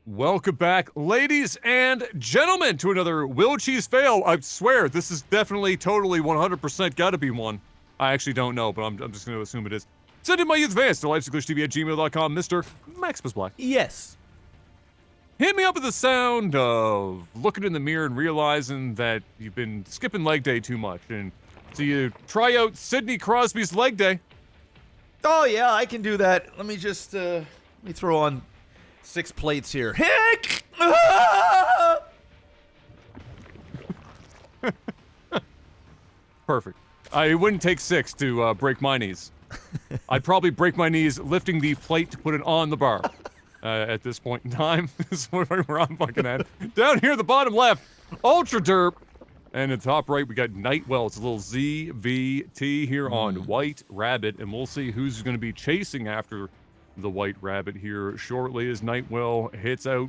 Welcome back, ladies and gentlemen, to another Will Cheese Fail. I swear, this is definitely, totally, 100% gotta be one. I actually don't know, but I'm just gonna assume it is. Send in my youth advance to lifesaglitchtv@gmail.com, Mr. Maximus Black. Yes. Hit me up with the sound of looking in the mirror and realizing that you've been skipping leg day too much, and so you try out Sidney Crosby's leg day. Oh, yeah, I can do that. Let me just, let me throw on 6 plates here. Hick! Perfect. I wouldn't take 6 to break my knees. I'd probably break my knees lifting the plate to put it on the bar. At this point in time, this is where I'm fucking at. Down here at the bottom left, Ultra Derp. And at the top right, we got Nightwell. It's a little ZVT here on White Rabbit. And we'll see who's going to be chasing after the White Rabbit here shortly as Nightwell hits out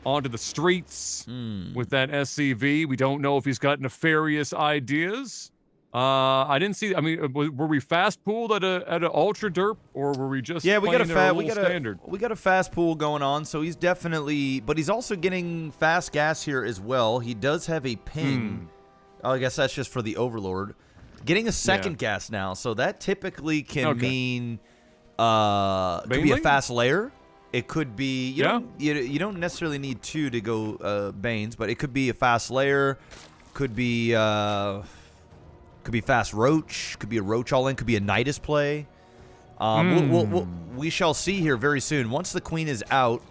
onto the streets with that SCV. We don't know if he's got nefarious ideas. I didn't see. I mean, were we fast pooled at a Ultra Derp, or were we just Yeah, we got standard? we got a fast pool going on, so he's definitely, but he's also getting fast gas here as well. He does have a ping. Oh, I guess that's just for the Overlord. Getting a second gas now, so that typically can mean could be a fast layer. It could be you don't necessarily need 2 to go Banes, but it could be a fast layer. Could be fast roach. Could be a roach all in. Could be a Nidus play. We shall see here very soon. Once the queen is out,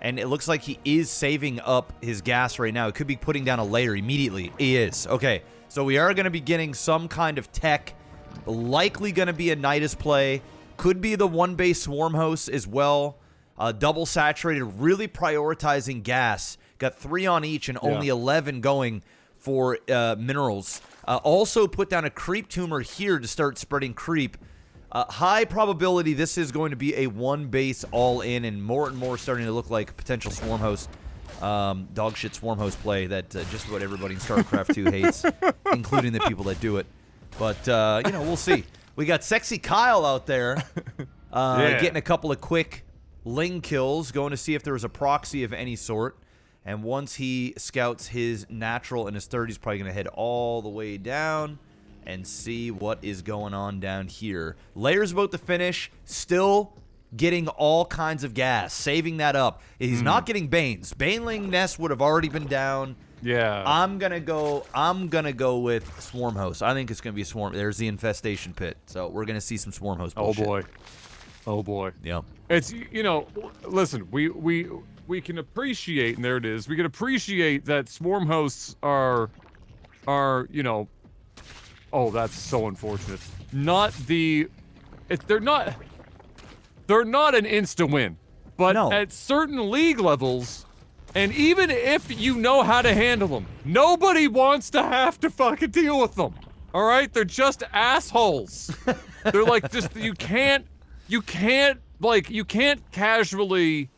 and it looks like he is saving up his gas right now. It could be putting down a layer immediately. He is. Okay, so we are going to be getting some kind of tech. Likely going to be a Nidus play. Could be the 1-base swarm host as well. Double saturated, really prioritizing gas. Got 3 on each and only 11 going for minerals. Also put down a creep tumor here to start spreading creep. High probability this is going to be a 1-base all-in, and more starting to look like potential swarm host, dog shit swarm host play that just about everybody in StarCraft 2 hates, including the people that do it. But, you know, we'll see. We got Sexy Kyle out there getting a couple of quick Ling kills, going to see if there was a proxy of any sort. And once he scouts his natural in his 30s, he's probably going to head all the way down and see what is going on down here. Layer's about to finish, still getting all kinds of gas, saving that up. He's not getting Banes. Baneling Nest would have already been down. Yeah. I'm gonna go with Swarm Host. I think it's gonna be a Swarm. There's the Infestation Pit. So we're gonna see some Swarm Host bullshit. Oh boy. Yeah. It's, you know, listen, we can appreciate, and there it is, we can appreciate that swarm hosts are, you know, oh, that's so unfortunate. They're not an insta-win, but at certain league levels, and even if you know how to handle them, nobody wants to have to fucking deal with them, all right? They're just assholes. They're like, just, you can't casually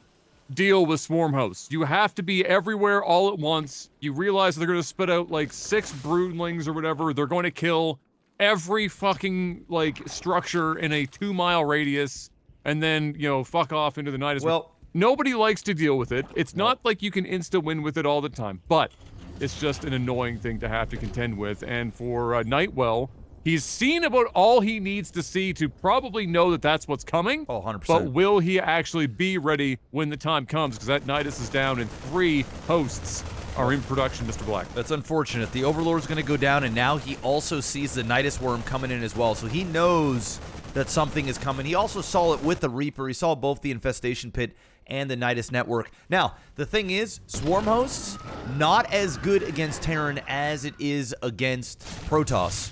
deal with swarm hosts. You have to be everywhere all at once. You realize they're going to spit out like 6 broodlings or whatever. They're going to kill every fucking like structure in a 2-mile radius, and then, you know, fuck off into the night as well. Nobody likes to deal with it. It's not like you can insta-win with it all the time, but it's just an annoying thing to have to contend with. And for Nightwell, he's seen about all he needs to see to probably know that that's what's coming. Oh, 100%. But will he actually be ready when the time comes? Because that Nidus is down and 3 hosts are in production, Mr. Black. That's unfortunate. The Overlord's going to go down, and now he also sees the Nidus Worm coming in as well. So he knows that something is coming. He also saw it with the Reaper. He saw both the Infestation Pit and the Nidus Network. Now, the thing is, Swarm Hosts, not as good against Terran as it is against Protoss.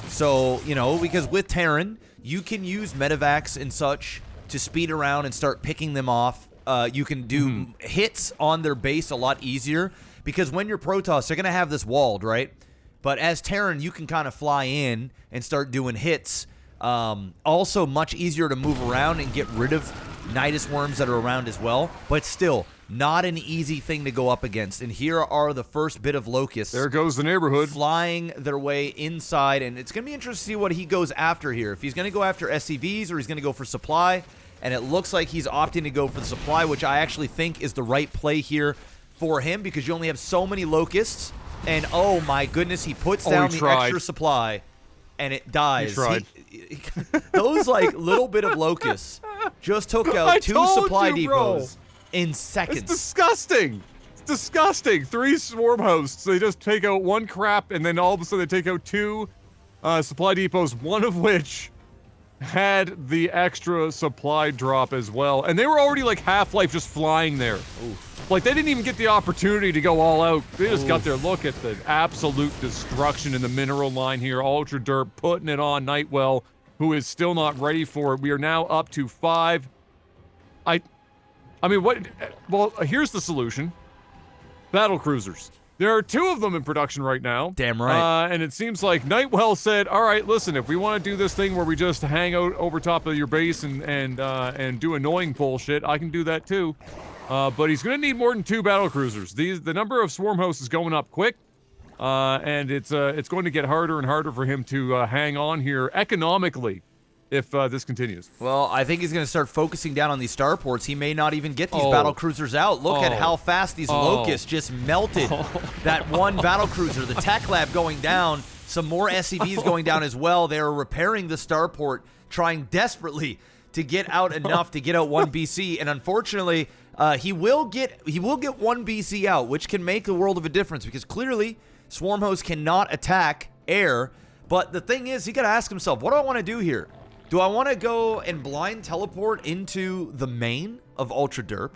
So, you know, because with Terran, you can use medevacs and such to speed around and start picking them off. You can do hits on their base a lot easier, because when you're Protoss, they're going to have this walled, right? But as Terran, you can kind of fly in and start doing hits. Also, much easier to move around and get rid of Nidus worms that are around as well, but still not an easy thing to go up against. And here are the first bit of locusts. There goes the neighborhood. Flying their way inside, and it's going to be interesting to see what he goes after here. If he's going to go after SCVs or he's going to go for supply. and it looks like he's opting to go for the supply, which I actually think is the right play here for him because you only have so many locusts, and oh my goodness, he puts down the extra supply, and it dies. Those like little bit of locusts just took out 2 supply depots in seconds. It's disgusting. It's disgusting. 3 swarm hosts. They just take out 1 crap, and then all of a sudden they take out 2 supply depots, one of which had the extra supply drop as well. And they were already like half-life just flying there. Oof. Like they didn't even get the opportunity to go all out. They just got their look at the absolute destruction in the mineral line here. Ultra Derp putting it on Nightwell, who is still not ready for it. We are now up to 5. I mean, what? Well, here's the solution. Battle cruisers. There are 2 of them in production right now. Damn right. And it seems like Nightwell said, all right, listen, if we want to do this thing where we just hang out over top of your base and do annoying bullshit, I can do that too. But he's going to need more than 2 battle cruisers. The number of swarm hosts is going up quick. And it's going to get harder and harder for him to hang on here economically if this continues. Well, I think he's going to start focusing down on these starports. He may not even get these battle cruisers out. Look at how fast these locusts just melted that 1 battle cruiser. The tech lab going down. Some more SCVs going down as well. They are repairing the starport, trying desperately to get out enough to get out 1 BC. And unfortunately, he will get 1 BC out, which can make a world of a difference because clearly swarm hosts cannot attack air. But the thing is, he got to ask himself, what do I want to do here? Do I want to go and blind teleport into the main of Ultra Derp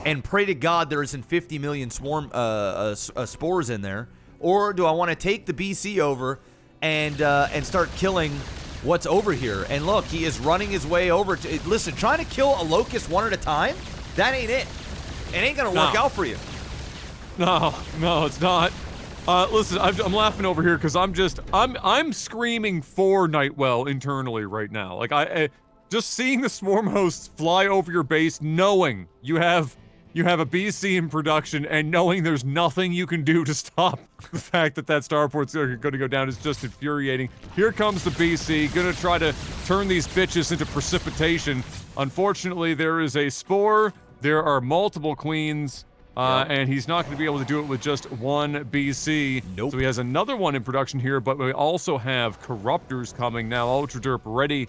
and pray to God there isn't 50 million swarm spores in there? Or do I want to take the BC over and start killing what's over here? And look, he is running his way over to... Listen, trying to kill a locust 1 at a time? That ain't it. It ain't going to work out for you. No, it's not. Listen, I'm laughing over here because I'm screaming for Nightwell internally right now. Like I just seeing the swarm hosts fly over your base, knowing you have a BC in production, and knowing there's nothing you can do to stop the fact that starport's going to go down is just infuriating. Here comes the BC, gonna try to turn these bitches into precipitation. Unfortunately, there is a spore. There are multiple queens. And he's not going to be able to do it with just 1 BC. Nope. So he has another one in production here, but we also have Corruptors coming now. Ultra Derp ready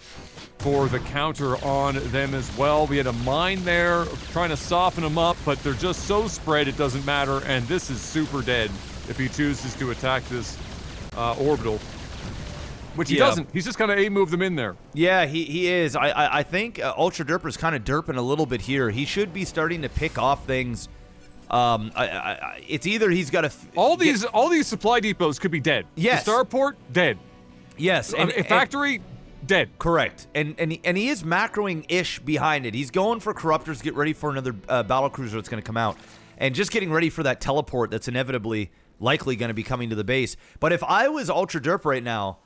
for the counter on them as well. We had a mine there trying to soften them up, but they're just so spread it doesn't matter. And this is super dead if he chooses to attack this orbital. Which he doesn't. He's just kind of A-move them in there. Yeah, he is. I think Ultra Derper's kind of derping a little bit here. He should be starting to pick off things. It's either he's got to all these supply depots could be dead. Yes, the starport dead. Yes, and factory dead. Correct. And he is macroing-ish behind it. He's going for corruptors. Get ready for another battle cruiser that's going to come out, and just getting ready for that teleport that's inevitably likely going to be coming to the base. But if I was Ultra Derp right now,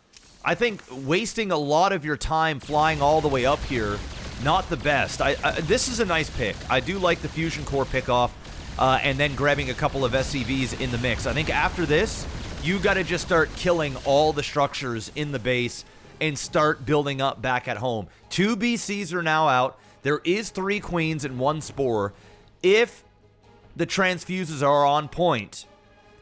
I think wasting a lot of your time flying all the way up here, not the best. This is a nice pick. I do like the fusion core pickoff. And then grabbing a couple of SCVs in the mix. I think after this, you got to just start killing all the structures in the base and start building up back at home. 2 BCs are now out. There is 3 queens and 1 spore. If the transfuses are on point,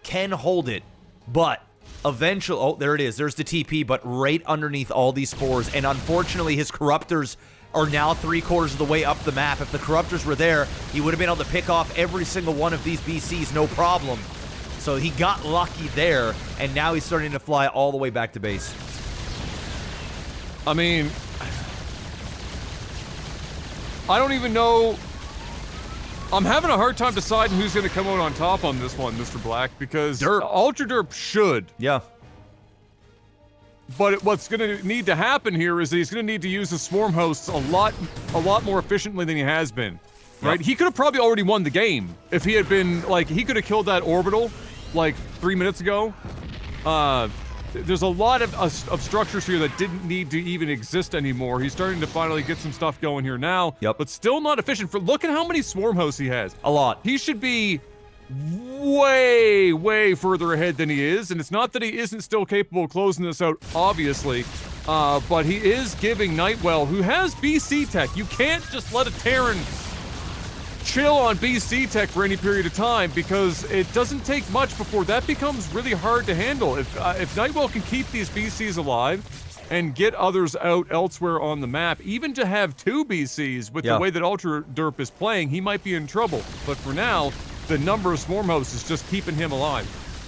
can hold it, but eventually... Oh, there it is. There's the TP, but right underneath all these spores. And unfortunately, his corruptors are now 3/4 of the way up the map. If the corruptors were there, he would have been able to pick off every single one of these BCs, no problem. So he got lucky there, and now he's starting to fly all the way back to base. I mean, I don't even know. I'm having a hard time deciding who's going to come out on top on this one, Mr. Black, because Ultra Derp should. Yeah. But what's going to need to happen here is that he's going to need to use the swarm hosts a lot more efficiently than he has been, right? Yep. He could have probably already won the game if he had been, like, he could have killed that orbital, like, 3 minutes ago. There's a lot of structures here that didn't need to even exist anymore. He's starting to finally get some stuff going here now, but still not efficient. Look at how many swarm hosts he has. A lot. He should be way further ahead than he is, and it's not that he isn't still capable of closing this out, obviously, but he is giving Nightwell, who has BC tech. You can't just let a Terran chill on BC tech for any period of time, because it doesn't take much before that becomes really hard to handle. If Nightwell can keep these BCs alive and get others out elsewhere on the map, even to have 2 BCs with the way that Ultra Derp is playing, he might be in trouble. But for now, the number of Swarm Hosts is just keeping him alive.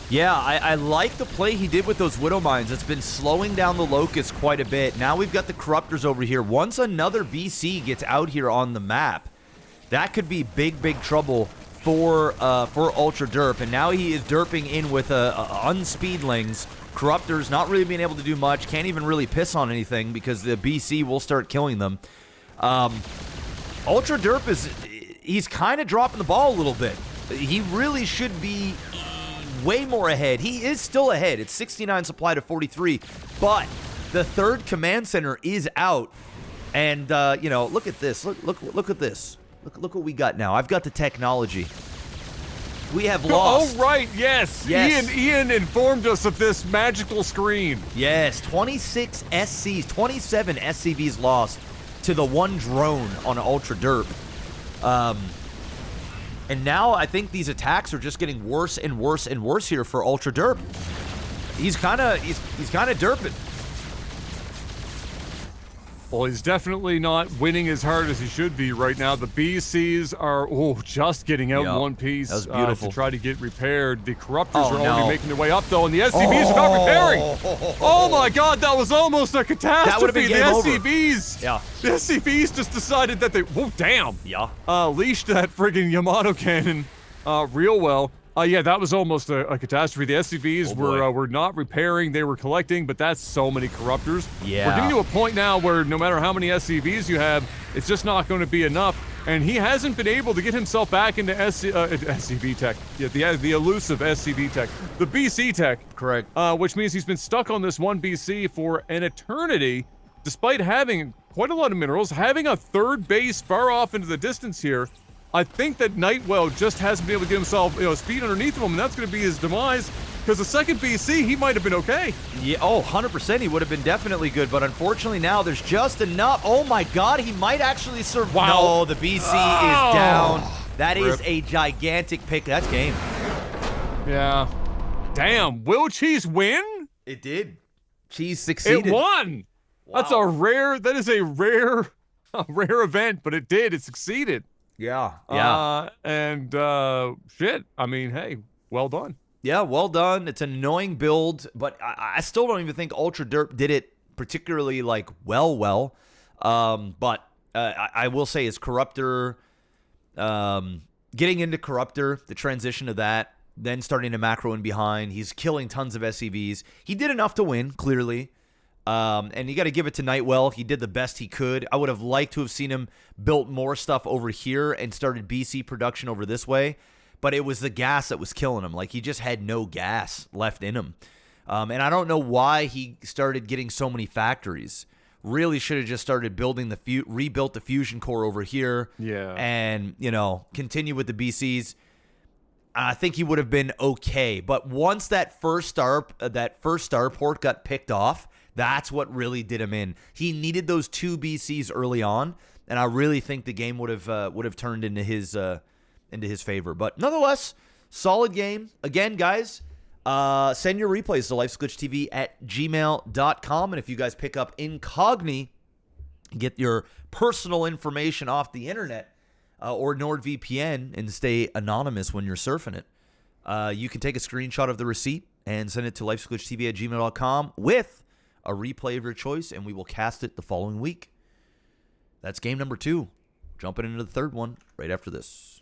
Yeah, I like the play he did with those Widow Mines. It's been slowing down the Locusts quite a bit. Now we've got the Corruptors over here. Once another BC gets out here on the map, that could be big trouble for Ultra Derp. And now he is derping in with unspeedlings. Corruptors not really being able to do much. Can't even really piss on anything because the BC will start killing them. Ultra Derp he's kind of dropping the ball a little bit. He really should be way more ahead. He is still ahead. It's 69 supply to 43, but the 3rd command center is out. And you know, look at this. Look at this. Look what we got now. I've got the technology. We have lost. Oh, right, yes. Ian informed us of this magical screen. Yes, 26 SCs, 27 SCVs lost to the 1 drone on Ultra Derp. And now I think these attacks are just getting worse and worse and worse here for Ultra Derp. He's kind of derping. Well, he's definitely not winning as hard as he should be right now. The BCs are, just getting out in one piece. That was beautiful. To try to get repaired. The Corruptors are already making their way up, though, and the SCVs are not repairing. Oh my god, that was almost a catastrophe. That would have been game over. SCVs. Yeah. The SCVs just decided that they, damn. Yeah. Leashed that friggin' Yamato cannon real well. Yeah, that was almost a catastrophe. The SCVs were not repairing, they were collecting, but that's so many Corruptors. Yeah. We're getting to a point now where no matter how many SCVs you have, it's just not going to be enough. And he hasn't been able to get himself back into SCV tech. Yeah, the elusive SCV tech. The BC tech. Correct. Which means he's been stuck on this 1 BC for an eternity, despite having quite a lot of minerals, having a 3rd base far off into the distance here. I think that Nightwell just hasn't been able to get himself, speed underneath him, and that's going to be his demise. Because the 2nd BC, he might have been okay. Yeah, 100%. He would have been definitely good, but unfortunately now there's just enough. Oh my god, he might actually survive. Wow. No, the BC is down. That is a gigantic pick. That's game. Yeah. Damn, will Cheese win? It did. Cheese succeeded. It won. Wow. That is a rare event, but it did. It succeeded. Yeah. Shit. I mean, hey, well done. Yeah, well done. It's an annoying build, but I still don't even think Ultra Derp did it particularly, well. But I will say his Corruptor, getting into Corruptor, the transition of that, then starting to macro in behind. He's killing tons of SCVs. He did enough to win, clearly. And you got to give it to Nightwell. He did the best he could. I would have liked to have seen him built more stuff over here and started BC production over this way. But it was the gas that was killing him. Like, he just had no gas left in him. And I don't know why he started getting so many factories. Really should have just started building rebuilt the fusion core over here. Yeah. And, continue with the BCs. I think he would have been okay. But once that first starport got picked off, that's what really did him in. He needed those 2 BCs early on, and I really think the game would have turned into his favor. But nonetheless, solid game. Again, guys, send your replays to lifesaglitchtv@gmail.com, and if you guys pick up Incogni, get your personal information off the internet or NordVPN and stay anonymous when you're surfing it, you can take a screenshot of the receipt and send it to lifesaglitchtv@gmail.com with a replay of your choice, and we will cast it the following week. That's game number 2. Jumping into the 3rd one right after this.